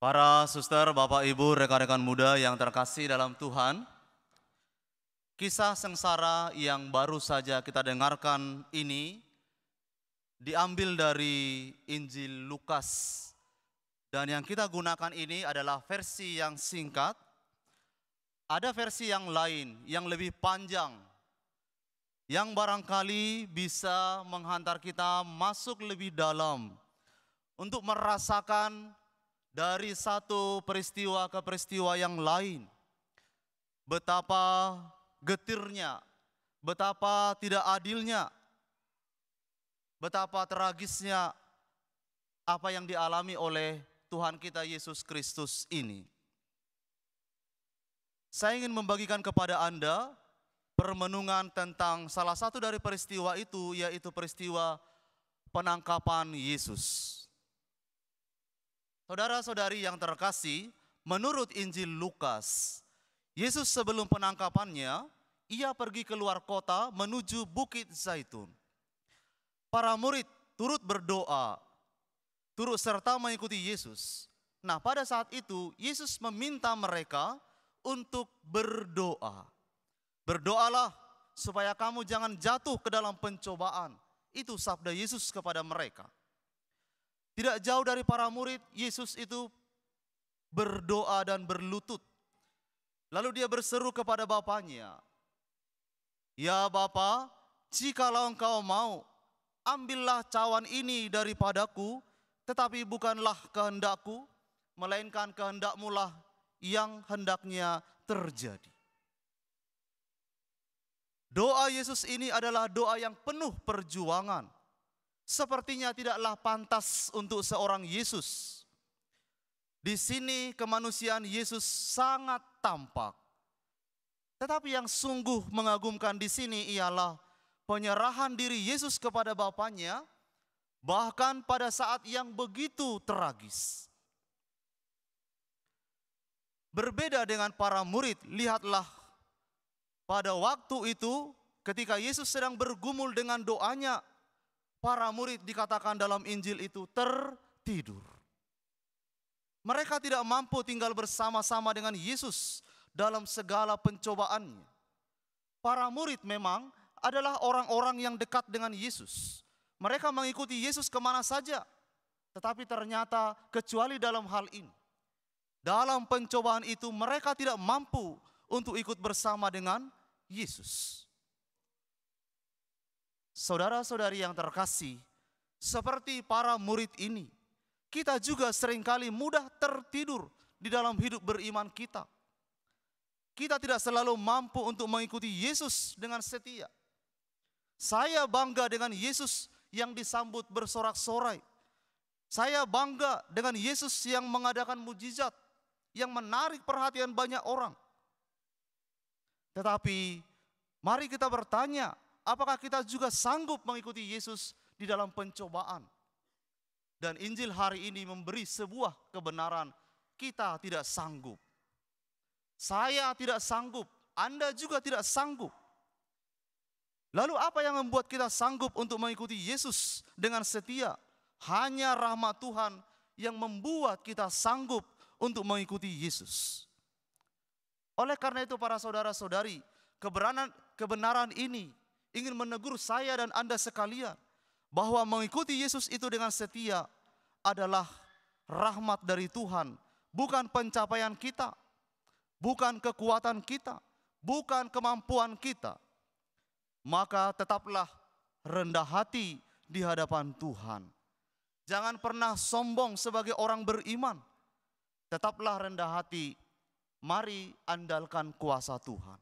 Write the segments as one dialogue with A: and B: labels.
A: Para suster, bapak, ibu, rekan-rekan muda yang terkasih dalam Tuhan, kisah sengsara yang baru saja kita dengarkan ini diambil dari Injil Lukas. Dan yang kita gunakan ini adalah versi yang singkat. Ada versi yang lain, yang lebih panjang, yang barangkali bisa menghantar kita masuk lebih dalam untuk merasakan dari satu peristiwa ke peristiwa yang lain. Betapa getirnya, betapa tidak adilnya, betapa tragisnya apa yang dialami oleh Tuhan kita Yesus Kristus ini. Saya ingin membagikan kepada Anda permenungan tentang salah satu dari peristiwa itu, yaitu peristiwa penangkapan Yesus. Saudara-saudari yang terkasih, menurut Injil Lukas, Yesus sebelum penangkapannya, ia pergi keluar kota menuju Bukit Zaitun. Para murid turut berdoa, turut serta mengikuti Yesus. Nah, pada saat itu Yesus meminta mereka untuk berdoa. Berdoalah supaya kamu jangan jatuh ke dalam pencobaan. Itu sabda Yesus kepada mereka. Tidak jauh dari para murid, Yesus itu berdoa dan berlutut. Lalu dia berseru kepada Bapaknya, "Ya Bapa, jikalau Engkau mau, ambillah cawan ini daripadaku, tetapi bukanlah kehendakku, melainkan kehendak-Mu lah yang hendaknya terjadi." Doa Yesus ini adalah doa yang penuh perjuangan. Sepertinya tidaklah pantas untuk seorang Yesus. Di sini kemanusiaan Yesus sangat tampak. Tetapi yang sungguh mengagumkan di sini ialah penyerahan diri Yesus kepada Bapaknya, bahkan pada saat yang begitu tragis. Berbeda dengan para murid, lihatlah pada waktu itu ketika Yesus sedang bergumul dengan doanya, para murid dikatakan dalam Injil itu tertidur. Mereka tidak mampu tinggal bersama-sama dengan Yesus dalam segala pencobaannya. Para murid memang adalah orang-orang yang dekat dengan Yesus. Mereka mengikuti Yesus kemana saja. Tetapi ternyata kecuali dalam hal ini, dalam pencobaan itu mereka tidak mampu untuk ikut bersama dengan Yesus. Saudara-saudari yang terkasih, seperti para murid ini, kita juga seringkali mudah tertidur di dalam hidup beriman kita. Kita tidak selalu mampu untuk mengikuti Yesus dengan setia. Saya bangga dengan Yesus yang disambut bersorak-sorai. Saya bangga dengan Yesus yang mengadakan mujizat, yang menarik perhatian banyak orang. Tetapi mari kita bertanya, apakah kita juga sanggup mengikuti Yesus di dalam pencobaan? Dan Injil hari ini memberi sebuah kebenaran, kita tidak sanggup. Saya tidak sanggup, Anda juga tidak sanggup. Lalu apa yang membuat kita sanggup untuk mengikuti Yesus dengan setia? Hanya rahmat Tuhan yang membuat kita sanggup untuk mengikuti Yesus. Oleh karena itu para saudara-saudari, kebenaran ini ingin menegur saya dan Anda sekalian, bahwa mengikuti Yesus itu dengan setia adalah rahmat dari Tuhan, bukan pencapaian kita, bukan kekuatan kita, bukan kemampuan kita. Maka tetaplah rendah hati di hadapan Tuhan. Jangan pernah sombong sebagai orang beriman. Tetaplah rendah hati. Mari andalkan kuasa Tuhan.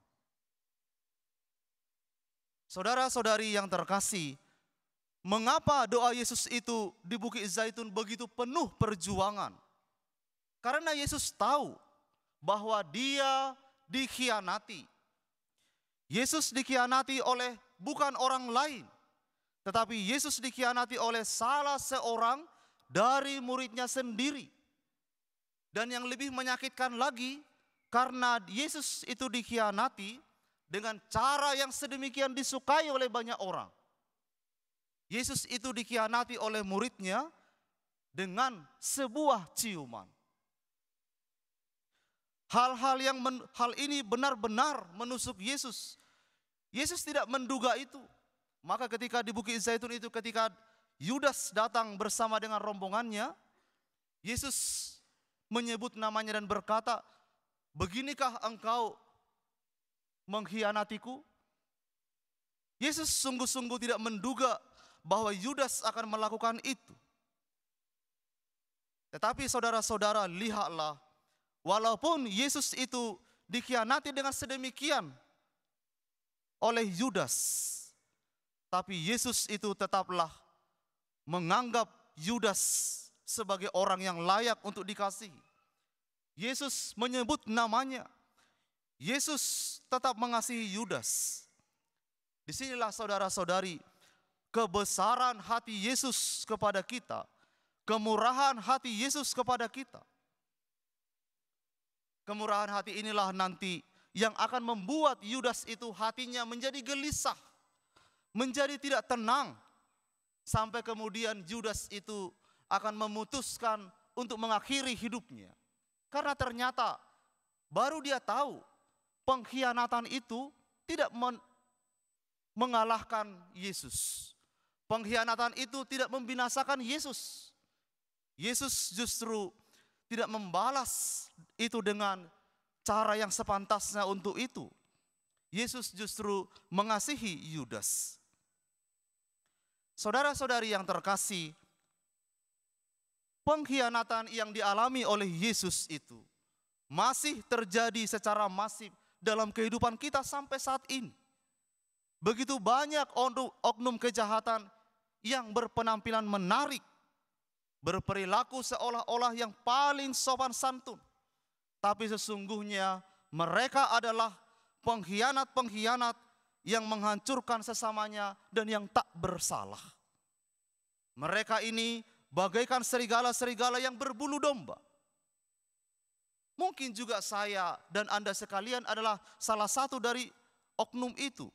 A: Saudara-saudari yang terkasih, mengapa doa Yesus itu di Bukit Zaitun begitu penuh perjuangan? Karena Yesus tahu bahwa dia dikhianati. Yesus dikhianati oleh bukan orang lain, tetapi Yesus dikhianati oleh salah seorang dari muridnya sendiri. Dan yang lebih menyakitkan lagi, karena Yesus itu dikhianati dengan cara yang sedemikian disukai oleh banyak orang. Yesus itu dikhianati oleh muridnya dengan sebuah ciuman. hal ini benar-benar menusuk Yesus. Yesus tidak menduga itu. Maka ketika di Bukit Zaitun itu, ketika Yudas datang bersama dengan rombongannya, Yesus menyebut namanya dan berkata, "Beginikah engkau mengkhianatiku?" Yesus sungguh-sungguh tidak menduga bahwa Yudas akan melakukan itu. Tetapi saudara-saudara, lihatlah, walaupun Yesus itu dikhianati dengan sedemikian oleh Yudas, tapi Yesus itu tetaplah menganggap Yudas sebagai orang yang layak untuk dikasihi. Yesus menyebut namanya. Yesus tetap mengasihi Yudas. Disinilah saudara-saudari, kebesaran hati Yesus kepada kita, kemurahan hati Yesus kepada kita. Kemurahan hati inilah nanti yang akan membuat Yudas itu hatinya menjadi gelisah, menjadi tidak tenang, sampai kemudian Yudas itu akan memutuskan untuk mengakhiri hidupnya. Karena ternyata baru dia tahu pengkhianatan itu tidak mengalahkan Yesus. Pengkhianatan itu tidak membinasakan Yesus. Yesus justru tidak membalas itu dengan cara yang sepantasnya untuk itu. Yesus justru mengasihi Yudas. Saudara-saudari yang terkasih, pengkhianatan yang dialami oleh Yesus itu masih terjadi secara masif dalam kehidupan kita sampai saat ini. Begitu banyak oknum kejahatan yang berpenampilan menarik, berperilaku seolah-olah yang paling sopan santun, tapi sesungguhnya mereka adalah pengkhianat-pengkhianat yang menghancurkan sesamanya dan yang tak bersalah. Mereka ini bagaikan serigala-serigala yang berbulu domba. Mungkin juga saya dan Anda sekalian adalah salah satu dari oknum itu.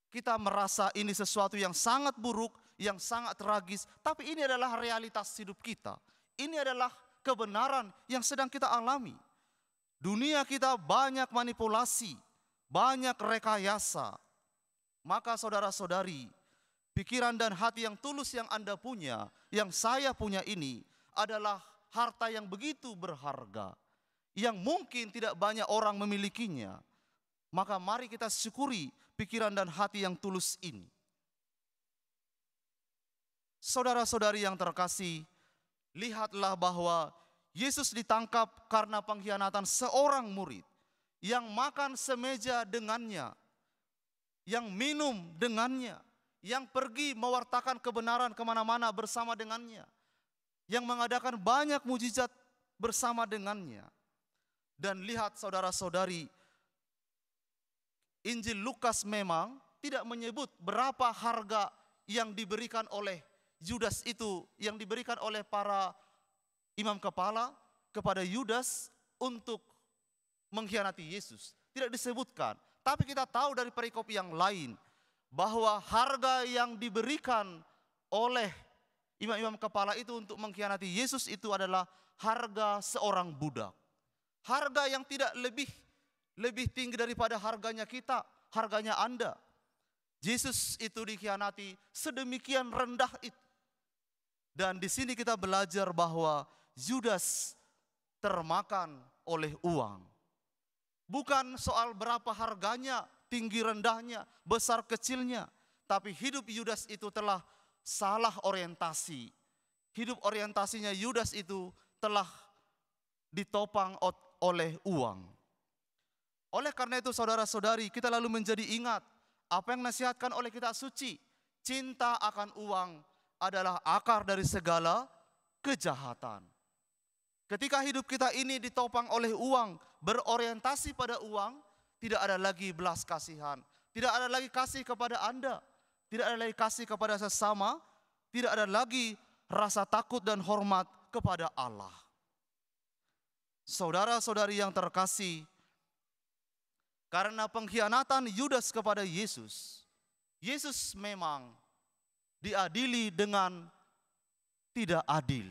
A: Kita merasa ini sesuatu yang sangat buruk, yang sangat tragis, tapi ini adalah realitas hidup kita. Ini adalah kebenaran yang sedang kita alami. Dunia kita banyak manipulasi, banyak rekayasa. Maka saudara-saudari, pikiran dan hati yang tulus yang Anda punya, yang saya punya ini adalah harta yang begitu berharga, yang mungkin tidak banyak orang memilikinya. Maka mari kita syukuri pikiran dan hati yang tulus ini. Saudara-saudari yang terkasih, lihatlah bahwa Yesus ditangkap karena pengkhianatan seorang murid yang makan semeja dengannya, yang minum dengannya, yang pergi mewartakan kebenaran kemana-mana bersama dengannya, yang mengadakan banyak mujizat bersama dengannya. Dan lihat saudara-saudari, Injil Lukas memang tidak menyebut berapa harga yang diberikan oleh Yudas itu, yang diberikan oleh para imam kepala kepada Yudas untuk mengkhianati Yesus. Tidak disebutkan. Tapi kita tahu dari perikop yang lain bahwa harga yang diberikan oleh imam-imam kepala itu untuk mengkhianati Yesus itu adalah harga seorang budak. Harga yang tidak lebih tinggi daripada harganya kita, harganya Anda. Yesus itu dikhianati sedemikian rendah itu. Dan di sini kita belajar bahwa Yudas termakan oleh uang. Bukan soal berapa harganya, tinggi rendahnya, besar kecilnya. Tapi hidup Yudas itu telah salah orientasi. Hidup orientasinya Yudas itu telah ditopang oleh uang. Oleh karena itu saudara-saudari, kita lalu menjadi ingat apa yang nasihatkan oleh kitab suci. Cinta akan uang adalah akar dari segala kejahatan. Ketika hidup kita ini ditopang oleh uang, berorientasi pada uang, tidak ada lagi belas kasihan, tidak ada lagi kasih kepada Anda, tidak ada lagi kasih kepada sesama, tidak ada lagi rasa takut dan hormat kepada Allah. Saudara-saudari yang terkasih, karena pengkhianatan Yudas kepada Yesus, Yesus memang diadili dengan tidak adil.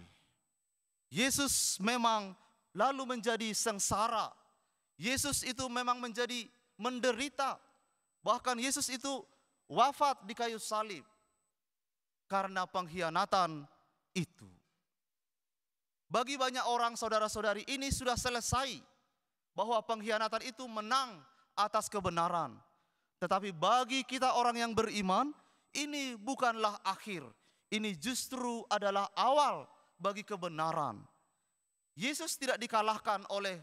A: Yesus memang lalu menjadi sengsara. Yesus itu memang menjadi menderita. Bahkan Yesus itu wafat di kayu salib karena pengkhianatan itu. Bagi banyak orang, saudara-saudari, ini sudah selesai bahwa pengkhianatan itu menang atas kebenaran. Tetapi bagi kita orang yang beriman, ini bukanlah akhir. Ini justru adalah awal bagi kebenaran. Yesus tidak dikalahkan oleh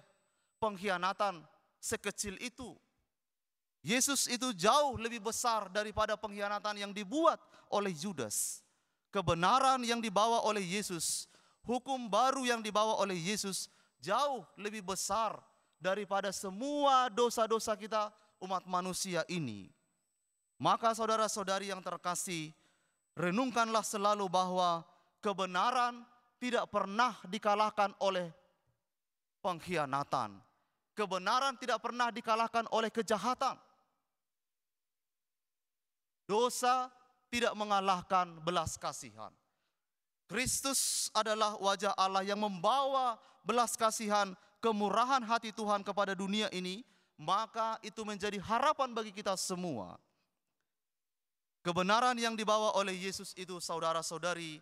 A: pengkhianatan sekecil itu. Yesus itu jauh lebih besar daripada pengkhianatan yang dibuat oleh Judas. Kebenaran yang dibawa oleh Yesus, hukum baru yang dibawa oleh Yesus jauh lebih besar daripada semua dosa-dosa kita umat manusia ini. Maka saudara-saudari yang terkasih, renungkanlah selalu bahwa kebenaran tidak pernah dikalahkan oleh pengkhianatan. Kebenaran tidak pernah dikalahkan oleh kejahatan. Dosa tidak mengalahkan belas kasihan. Kristus adalah wajah Allah yang membawa belas kasihan, kemurahan hati Tuhan kepada dunia ini, maka itu menjadi harapan bagi kita semua. Kebenaran yang dibawa oleh Yesus itu, saudara-saudari,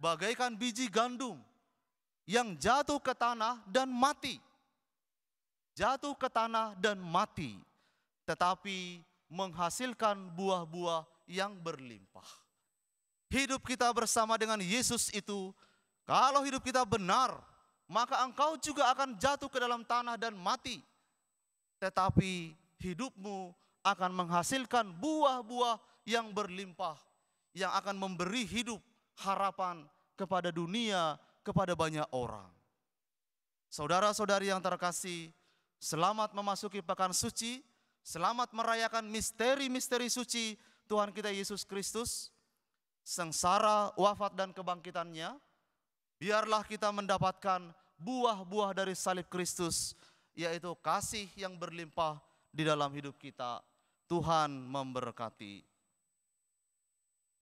A: bagaikan biji gandum yang jatuh ke tanah dan mati. Jatuh ke tanah dan mati, tetapi menghasilkan buah-buah yang berlimpah. Hidup kita bersama dengan Yesus itu, kalau hidup kita benar, maka engkau juga akan jatuh ke dalam tanah dan mati. Tetapi hidupmu akan menghasilkan buah-buah yang berlimpah, yang akan memberi hidup, harapan kepada dunia, kepada banyak orang. Saudara-saudari yang terkasih, selamat memasuki pekan suci, selamat merayakan misteri-misteri suci Tuhan kita Yesus Kristus, sengsara, wafat dan kebangkitannya. Biarlah kita mendapatkan buah-buah dari salib Kristus, yaitu kasih yang berlimpah di dalam hidup kita. Tuhan memberkati.